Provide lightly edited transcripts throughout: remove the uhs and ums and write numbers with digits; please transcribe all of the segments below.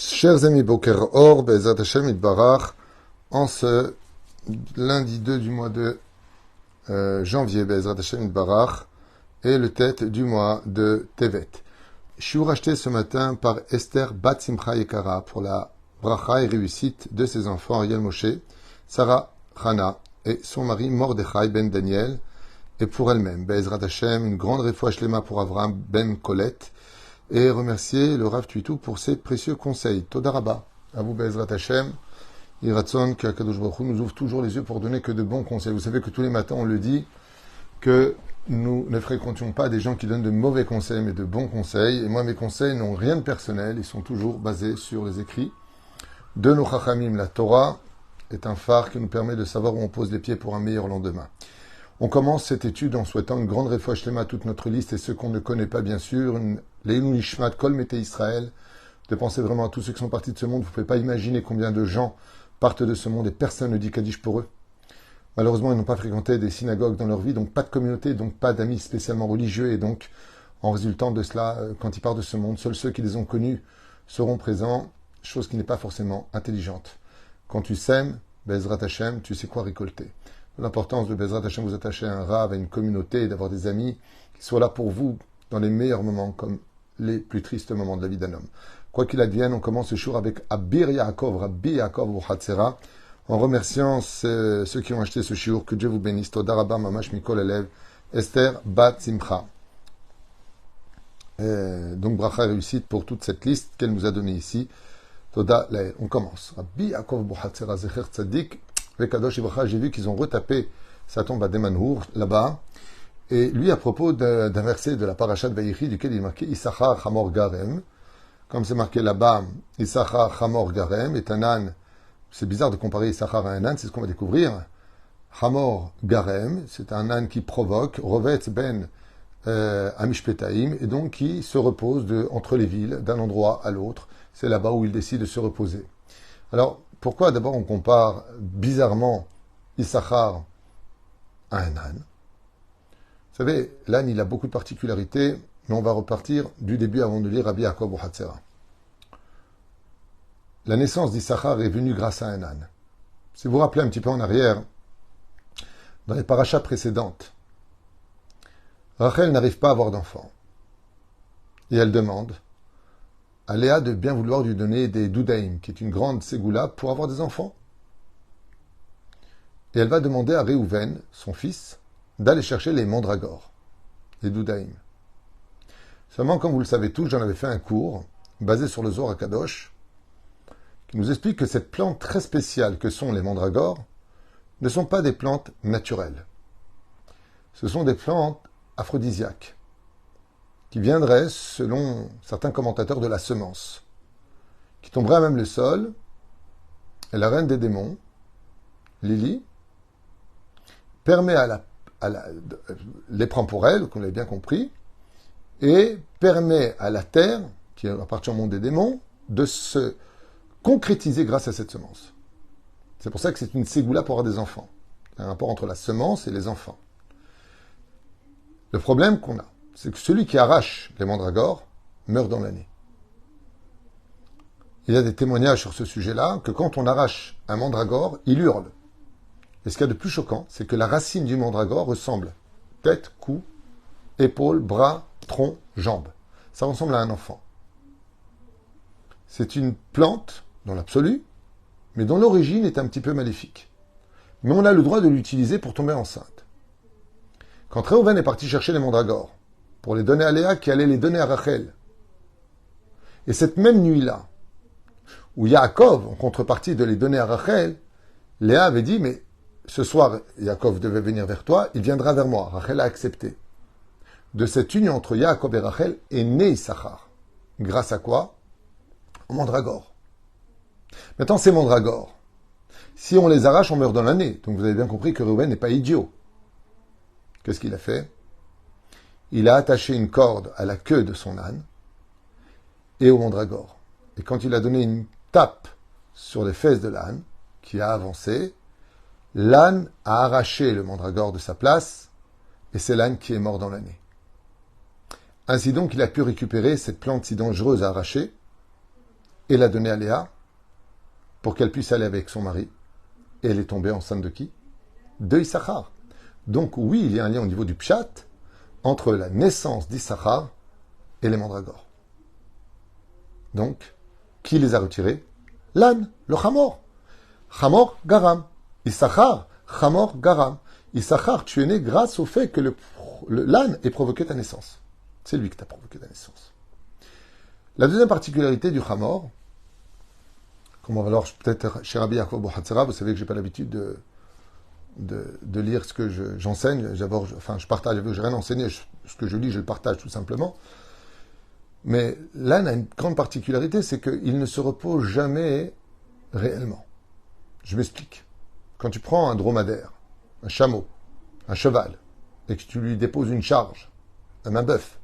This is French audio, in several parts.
Chers amis, Boker Or, Bezat Hashem Itbarach, en ce lundi 2 du mois de janvier, Bezat Hashem Itbarach, et le tête du mois de Tevet. Je suis racheté ce matin par Esther Bat Simcha Yekara pour la bracha et réussite de ses enfants, Ariel Moshe, Sarah Hana et son mari Mordechai Ben Daniel, et pour elle-même, Bezrat Hashem, une grande réfoua shlema pour Avraham Ben Colette, et remercier le Rav Tuitou pour ses précieux conseils. Toda Rabba, à vous Bezrat Hashem, Iratson, que Akadosh Baruch Hu nous ouvre toujours les yeux pour donner que de bons conseils. Vous savez que tous les matins on le dit, que nous ne fréquentions pas des gens qui donnent de mauvais conseils, mais de bons conseils. Et moi, mes conseils n'ont rien de personnel, ils sont toujours basés sur les écrits de nos Chachamim. La Torah est un phare qui nous permet de savoir où on pose les pieds pour un meilleur lendemain. On commence cette étude en souhaitant une grande réfoua shlema à toute notre liste et ceux qu'on ne connaît pas, bien sûr, une Leilou Nishmat Kol Metei Israël, de penser vraiment à tous ceux qui sont partis de ce monde. Vous ne pouvez pas imaginer combien de gens partent de ce monde et personne ne dit Kaddish pour eux. Malheureusement, ils n'ont pas fréquenté des synagogues dans leur vie, donc pas de communauté, donc pas d'amis spécialement religieux, et donc, en résultant de cela, quand ils partent de ce monde, seuls ceux qui les ont connus seront présents, chose qui n'est pas forcément intelligente. Quand tu sèmes, Bezrat Hashem, tu sais quoi récolter. L'importance de Bezrat Hashem, vous attacher à un Rav, à une communauté, d'avoir des amis qui soient là pour vous dans les meilleurs moments, comme les plus tristes moments de la vie d'un homme. Quoi qu'il advienne, on commence ce jour avec Abir Yaakov, Rabbi Yaakov Uchatzera, en remerciant ceux qui ont acheté ce shiur, que Dieu vous bénisse. Toda Rabba Mamash Mikol Elev, Esther Bat Simcha. Donc bracha réussite pour toute cette liste qu'elle nous a donnée ici. Toda Lael. On commence. Rabbi Yaakov Uchatzera Zecher Tzadik, Vekadosh Ibracha. J'ai vu qu'ils ont retapé sa tombe à Demanhour, là-bas. Et lui, à propos d'un verset de la Parashat Vayichi, duquel il est marqué Issachar Hamor Garem. Comme c'est marqué là-bas, Issachar Hamor Garem est un âne. C'est bizarre de comparer Issachar à un âne, c'est ce qu'on va découvrir. Hamor Garem, c'est un âne qui provoque, Rovetz Ben Amishpetaim, et donc qui se repose entre les villes, d'un endroit à l'autre. C'est là-bas où il décide de se reposer. Alors, pourquoi d'abord on compare bizarrement Issachar à un âne? Vous savez, l'âne, il a beaucoup de particularités, mais on va repartir du début avant de lire Rabbi Yaakov Uchatzera. La naissance d'Issachar est venue grâce à un âne. Si vous vous rappelez un petit peu en arrière, dans les parachas précédentes, Rachel n'arrive pas à avoir d'enfant. Et elle demande à Léa de bien vouloir lui donner des doudaïm, qui est une grande ségoula, pour avoir des enfants. Et elle va demander à Réhouven, son fils, d'aller chercher les mandragores, les doudaïm. Seulement, comme vous le savez tous, j'en avais fait un cours, basé sur le Zohar HaKadosh, qui nous explique que cette plante très spéciale que sont les mandragores ne sont pas des plantes naturelles. Ce sont des plantes aphrodisiaques, qui viendraient, selon certains commentateurs, de la semence, qui tomberaient à même le sol, et la reine des démons, Lily, permet les prend pour elle, qu'on l'ait bien compris, et permet à la terre, qui appartient au monde des démons, de se concrétiser grâce à cette semence. C'est pour ça que c'est une ségoula pour avoir des enfants. Il y a un rapport entre la semence et les enfants. Le problème qu'on a, c'est que celui qui arrache les mandragores meurt dans l'année. Il y a des témoignages sur ce sujet-là, que quand on arrache un mandragore, il hurle. Et ce qu'il y a de plus choquant, c'est que la racine du mandragore ressemble tête, cou, épaules, bras, tronc, jambes. Ça ressemble à un enfant. C'est une plante, dans l'absolu, mais dont l'origine est un petit peu maléfique. Mais on a le droit de l'utiliser pour tomber enceinte. Quand Réhouven est parti chercher les mandragores, pour les donner à Léa, qui allait les donner à Rachel, et cette même nuit-là, où Yaakov, en contrepartie de les donner à Rachel, Léa avait dit, mais ce soir, Yaakov devait venir vers toi, il viendra vers moi. Rachel a accepté. De cette union entre Yaakov et Rachel est né Issachar. Grâce à quoi? Au mandragore. Maintenant, ces mandragores, si on les arrache, on meurt dans l'année. Donc vous avez bien compris que Réhouven n'est pas idiot. Qu'est-ce qu'il a fait? Il a attaché une corde à la queue de son âne et au mandragore. Et quand il a donné une tape sur les fesses de l'âne, qui a avancé, l'âne a arraché le mandragore de sa place, et c'est l'âne qui est mort dans l'année. Ainsi donc, il a pu récupérer cette plante si dangereuse à arracher, et l'a donnée à Léa pour qu'elle puisse aller avec son mari. Et elle est tombée enceinte de qui? De Issachar. Donc oui, il y a un lien au niveau du pshat entre la naissance d'Issachar et les mandragores. Donc, qui les a retirés? L'âne, le Hamor. Hamor Garam. Issachar, Hamor Garam. Issachar, tu es né grâce au fait que l'âne ait provoqué ta naissance. C'est lui qui t'a provoqué ta naissance. La deuxième particularité du Hamor, comme alors peut-être chez Rabbi Yaakov Bohatzera, vous savez que je n'ai pas l'habitude de lire ce que j'enseigne. Je partage, je n'ai rien enseigné, ce que je lis, je le partage tout simplement. Mais l'âne a une grande particularité, c'est qu'il ne se repose jamais réellement. Je m'explique. Quand tu prends un dromadaire, un chameau, un cheval, et que tu lui déposes une charge, comme un bœuf,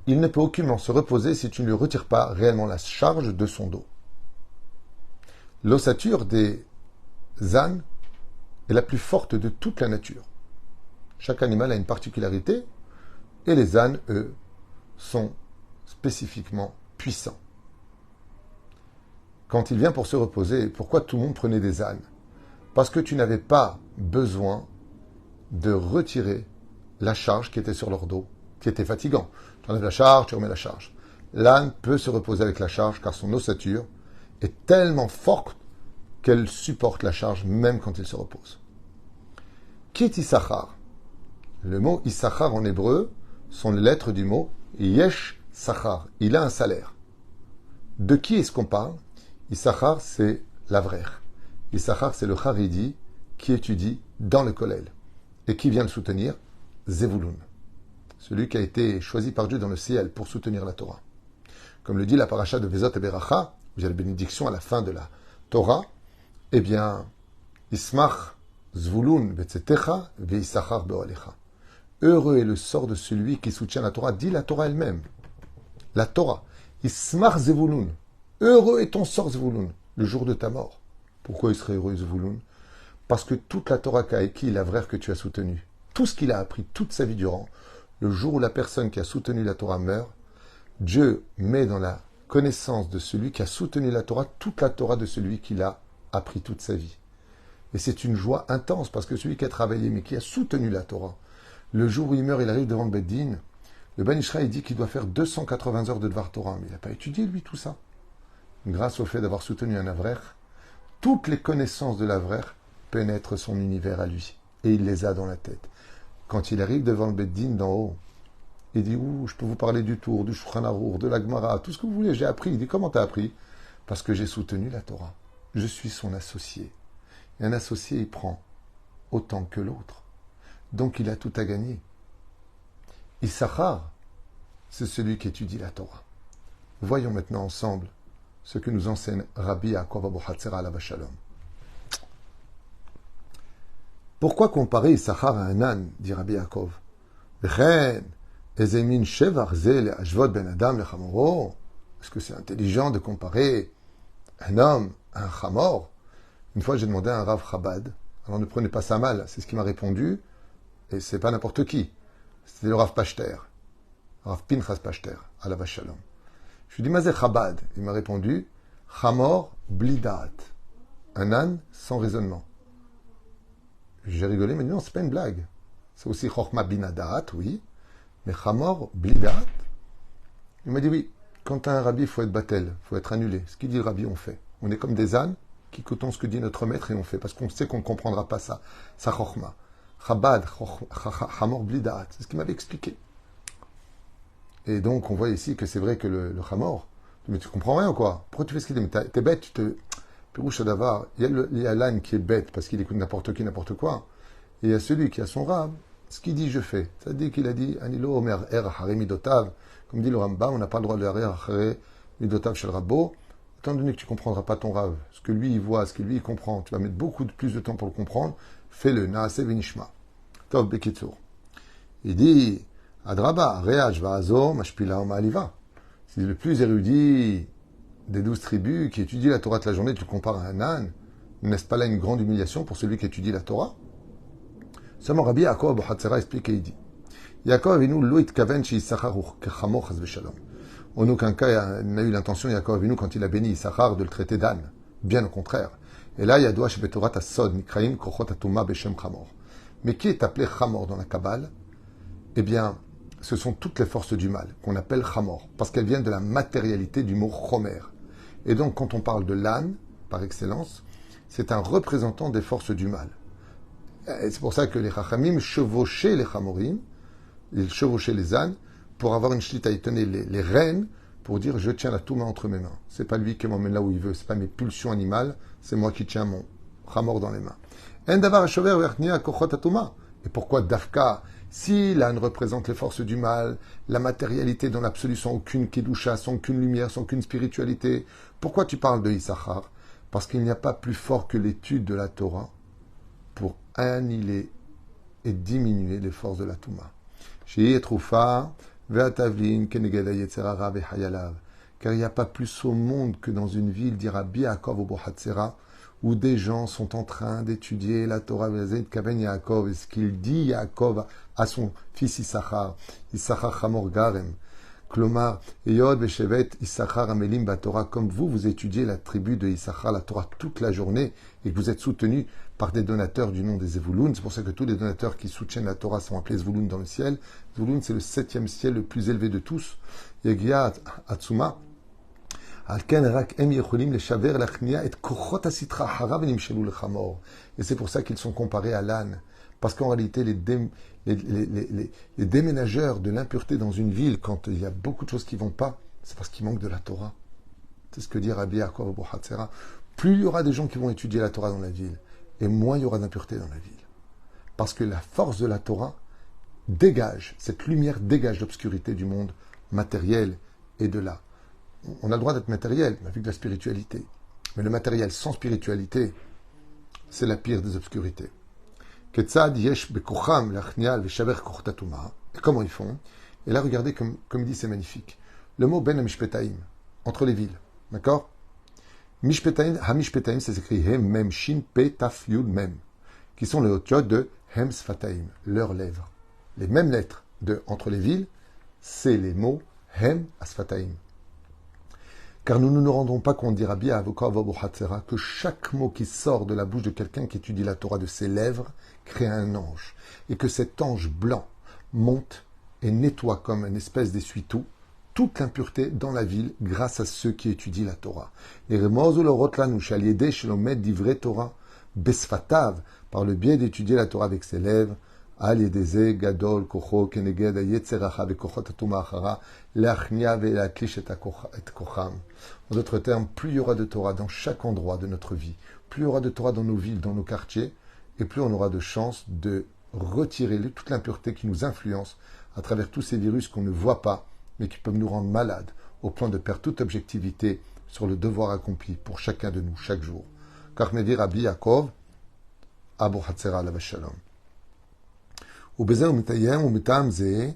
il ne peut aucunement se reposer si tu ne lui retires pas réellement la charge de son dos. L'ossature des ânes est la plus forte de toute la nature. Chaque animal a une particularité, et les ânes, eux, sont spécifiquement puissants. Quand il vient pour se reposer, pourquoi tout le monde prenait des ânes? Parce que tu n'avais pas besoin de retirer la charge qui était sur leur dos, qui était fatigant. Tu enlèves la charge, tu remets la charge. L'âne peut se reposer avec la charge car son ossature est tellement forte qu'elle supporte la charge même quand il se repose. Qui est Issachar? Le mot Issachar en hébreu sont les lettres du mot Yesh Sachar. Il a un salaire. De qui est-ce qu'on parle? Issachar, c'est l'Avrer. Issachar, c'est le Haridi qui étudie dans le Kollel. Et qui vient le soutenir? Zevulun. Celui qui a été choisi par Dieu dans le ciel pour soutenir la Torah. Comme le dit la paracha de Vezot et Beracha, où il y a la bénédiction à la fin de la Torah, eh bien, Ismach Zvulun betzetecha ve'Issachar be'olecha. Heureux est le sort de celui qui soutient la Torah, dit la Torah elle-même. La Torah. Ismach Zevulun. Heureux est ton sort, Zvulun, le jour de ta mort. Pourquoi il serait heureux, Zvulun? Parce que toute la Torah qu'a écrit l'Avrer que tu as soutenu, tout ce qu'il a appris toute sa vie durant, le jour où la personne qui a soutenu la Torah meurt, Dieu met dans la connaissance de celui qui a soutenu la Torah toute la Torah de celui qui l'a appris toute sa vie. Et c'est une joie intense parce que celui qui a travaillé mais qui a soutenu la Torah, le jour où il meurt, il arrive devant le Beddin, le Ben Ishraï dit qu'il doit faire 280 heures de Dvar Torah, mais il n'a pas étudié lui tout ça. Grâce au fait d'avoir soutenu un Avrer, toutes les connaissances de l'Avrer pénètrent son univers à lui. Et il les a dans la tête. Quand il arrive devant le Beddin d'en haut, il dit, ouh, je peux vous parler du Tour, du Shulchan Arour, de la Gemara, tout ce que vous voulez, j'ai appris. Il dit, comment t'as appris? Parce que j'ai soutenu la Torah. Je suis son associé. Et un associé, il prend autant que l'autre. Donc il a tout à gagner. Issachar, c'est celui qui étudie la Torah. Voyons maintenant ensemble ce que nous enseigne Rabbi Yaakov Bohatzera alav shalom. Pourquoi comparer Issachar à un âne, dit Rabbi Yaakov? Est-ce que c'est intelligent de comparer un homme à un chamor? Une fois, j'ai demandé à un Rav Chabad, alors ne prenez pas ça mal, c'est ce qu'il m'a répondu, et c'est pas n'importe qui. C'était le Rav Pachter, Rav Pinchas Pachter, alav shalom. Je lui ai dit, Mazé Chabad. Il m'a répondu, Chamor blidat. Un âne sans raisonnement. J'ai rigolé, mais non, c'est pas une blague. C'est aussi Chochma binadat, oui. Mais Chamor blidat. Il m'a dit, oui, quand tu as un rabbi, il faut être battel, il faut être annulé. Ce qu'il dit le rabbi, on fait. On est comme des ânes qui écoutons ce que dit notre maître et on fait. Parce qu'on sait qu'on ne comprendra pas ça. Ça Chochma. Chabad, Chamor blidat. C'est ce qu'il m'avait expliqué. Et donc, on voit ici que c'est vrai que le Hamor, mais tu comprends rien ou quoi? Pourquoi tu fais ce qu'il dit? Mais t'es bête, Pérouche d'avar, il y a l'âne qui est bête parce qu'il écoute n'importe qui, n'importe quoi. Et il y a celui qui a son rab, ce qu'il dit, je fais. Ça dit qu'il a dit, Anilo Omer Er Hare Midotav, comme dit le Rambam, on n'a pas le droit de Er Hare Midotav chez le Rabbo, étant donné que tu ne comprendras pas ton rab, ce que lui il voit, ce que lui il comprend, tu vas mettre beaucoup plus de temps pour le comprendre, fais-le, Naase Venishma. Tov Bekitsur. Il dit, Adraba, Reach Va'azo, Mashpila Ma'aliva. C'est le plus érudit des 12 tribus qui étudie la Torah de la journée, tu compares à un âne. N'est-ce pas là une grande humiliation pour celui qui étudie la Torah? Seulement Rabbi Yaakov Bohatzera explique et il dit, Yaakov Avinu lo itkaven she'Issachar kechamor chas v'shalom. En aucun cas, il n'a eu l'intention, Yaakov Avinu, quand il a béni Issachar, de le traiter d'âne. Bien au contraire. Et là, Yadoua Shebetorat Asod, Nikraim, Kochot Atuma, Beshem Chamor. Mais qui est appelé Chamor dans la Kabbale? Eh bien, ce sont toutes les forces du mal, qu'on appelle Chamor, parce qu'elles viennent de la matérialité du mot Chomer. Et donc, quand on parle de l'âne, par excellence, c'est un représentant des forces du mal. Et c'est pour ça que les Chachamim chevauchaient les Chamorim, ils chevauchaient les ânes, pour avoir une shlita, ils tenaient les rênes, pour dire je tiens la Touma entre mes mains. C'est pas lui qui m'emmène là où il veut, c'est pas mes pulsions animales, c'est moi qui tiens mon Chamor dans les mains. Et pourquoi Dafka? Si l'âne représente les forces du mal, la matérialité dans l'absolu, sans aucune kedusha, sans aucune lumière, sans aucune spiritualité, pourquoi tu parles de Issachar? Parce qu'il n'y a pas plus fort que l'étude de la Torah pour annihiler et diminuer les forces de la Touma. Car il n'y a pas plus au monde que dans une ville, dira Biakov au Bohatsera, où des gens sont en train d'étudier la Torah Kaven Yaakov, et ce qu'il dit Yaakov à son fils Issachar, Issachar Chamor Garem, Klomar, Yod Beshevet Issachar Amelim Batorah, comme vous étudiez la tribu de Issachar, la Torah toute la journée, et que vous êtes soutenu par des donateurs du nom des Zvouloun. C'est pour ça que tous les donateurs qui soutiennent la Torah sont appelés Zvouloun dans le ciel. Zvouloun, c'est le 7e ciel le plus élevé de tous. Yegia Atsuma. Et c'est pour ça qu'ils sont comparés à l'âne. Parce qu'en réalité, les déménageurs de l'impureté dans une ville, quand il y a beaucoup de choses qui ne vont pas, c'est parce qu'il manque de la Torah. C'est ce que dit Rabbi Yaakov Bohatsera. Plus il y aura des gens qui vont étudier la Torah dans la ville, et moins il y aura d'impureté dans la ville. Parce que la force de la Torah dégage, cette lumière dégage l'obscurité du monde matériel et de là. On a le droit d'être matériel, avec de la spiritualité. Mais le matériel sans spiritualité, c'est la pire des obscurités. Et comment ils font? Et là, regardez, comme il dit, c'est magnifique. Le mot ben mishpetaim, entre les villes. D'accord? Mishpetaim, ha-mishpetaim, c'est écrit hem, mem, shin, pe, taf, yud, mem, qui sont les hautes de hem sfataim, leurs lèvres. Les mêmes lettres de entre les villes, c'est les mots hem asfataim. Car nous ne nous rendons pas compte, dira Rabbi Avokav, que chaque mot qui sort de la bouche de quelqu'un qui étudie la Torah de ses lèvres crée un ange. Et que cet ange blanc monte et nettoie comme une espèce d'essuie-tout toute l'impureté dans la ville grâce à ceux qui étudient la Torah. Et Torah, besfatav, par le biais d'étudier la Torah avec ses lèvres, en d'autres termes, plus il y aura de Torah dans chaque endroit de notre vie, plus il y aura de Torah dans nos villes, dans nos quartiers, et plus on aura de chances de retirer toute l'impureté qui nous influence à travers tous ces virus qu'on ne voit pas, mais qui peuvent nous rendre malades, au point de perdre toute objectivité sur le devoir accompli pour chacun de nous, chaque jour. Car me dit Rabbi Yaakov, Abu Hatzera la Shalom. ובזה הוא מתאיים, ומטעם זה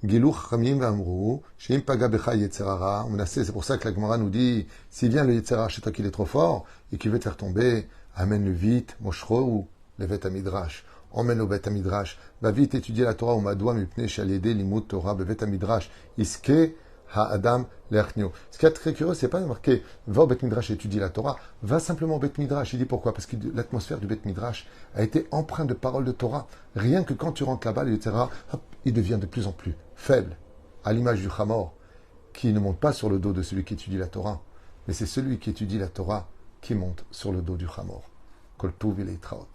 גילו חכמים ואמרו שאם פגע בך יצר הרע, on mène, c'est pour ça que la Gemara nous dit, s'il vient le yetzer hara chez toi qu'il est trop fort et qu'il veut te faire tomber, amène-le vite, moshro ou le bet amidrash, emmène-le au bet amidrash, va vite étudier la Torah, ou madoua mipnei shalidei limud Torah bevet amidrash, iske ha-adam l'erchnio. Ce qui est très curieux, c'est pas marqué va au Bet Midrash et étudie la Torah, va simplement au Bet Midrash. Il dit pourquoi? Parce que l'atmosphère du Bet Midrash a été empreinte de paroles de Torah. Rien que quand tu rentres là-bas, il devient de plus en plus faible, à l'image du Chamor, qui ne monte pas sur le dos de celui qui étudie la Torah, mais c'est celui qui étudie la Torah qui monte sur le dos du Chamor. Kol Tuv V'Leitraot.